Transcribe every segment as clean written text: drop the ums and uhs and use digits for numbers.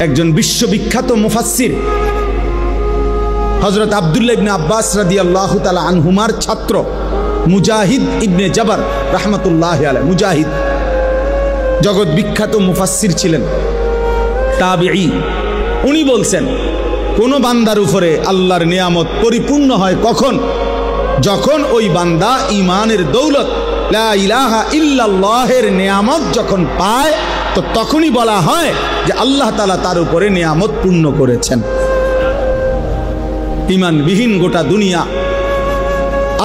একজন বিশ্ববিখ্যাত মুফাসসির হযরত আব্দুল্লাহ ইবনে আব্বাস রাদিয়াল্লাহু তাআলা আনহুমার ছাত্র মুজাহিদ ইবনে জাবার রাহমাতুল্লাহি আলাইহি। মুজাহিদ জগৎ বিখ্যাত মুফাসসির ছিলেন, তাবিঈ। উনি বলছেন কোন বান্দার উপরে আল্লাহর নিয়ামত পরিপূর্ণ হয় কখন? যখন ওই বান্দা ঈমানের দৌলত লা ইলাহা ইল্লাল্লাহের নিয়ামত যখন পায়, তো তখনই বলা হয় যে আল্লাহ তাআলা তার উপরে নিয়ামত পূর্ণ করেছেন। ঈমানবিহীন গোটা দুনিয়া,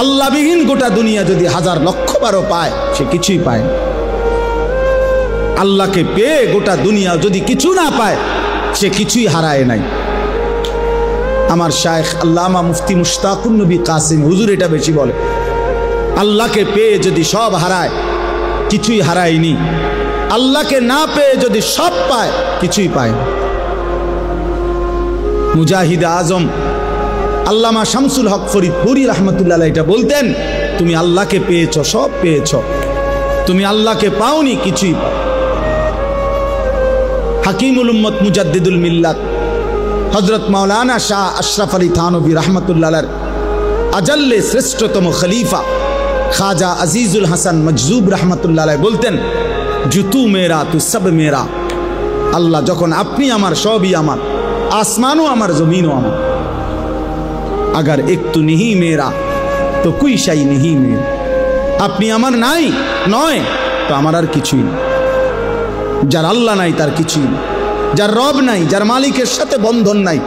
আল্লাহবিহীন গোটা দুনিয়া যদি হাজার লক্ষ বারও পায়, সে কিছুই পায় না। আল্লাহকে পেয়ে গোটা দুনিয়া যদি কিছু না পায়, সে কিছুই হারায় নাই। আমার শায়েখ আল্লামা মুফতি মুশতাকুন নবী কাসিম হুজুর এটা বেশি বলে, আল্লাহকে পেয়ে যদি সব হারায়, কিছুই হারায়নি। আল্লাহকে না পেয়ে যদি সব পায়, কিছুই পায় না। মুজাহিদ আজম আল্লামা শামসুল হক ফরিদপুরি রাহমাতুল্লাহ এটা বলতেন, তুমি আল্লাহকে পেয়েছ, সব পেয়েছ, তুমি আল্লাহকে পাওনি, কিছুই পাও। হাকিমুল উম্মত মুজাদ্দিদুল মিল্লাত হযরত মাওলানা শাহ আশরাফ আলী থানভী রাহমাতুল্লাহ আজাল্লে শ্রেষ্ঠতম খলিফা খাজা আজিজুল হাসান মজজুব রাহমাতুল্লাহ বলতেন, জুতু মেরা তু সব মেরা। আল্লাহ যখন আপনি আমার, সবই আমার, আসমানও আমার, জমিনও আমার। अगर एक तो नहीं मेरा तो कोई शाई नहीं मेरा। আপনি আমার নাই নয় তো আমার আর কিছুই না। যার আল্লাহ নাই তার কিছুই না, যার রব নাই, যার মালিকের সাথে বন্ধন নাই,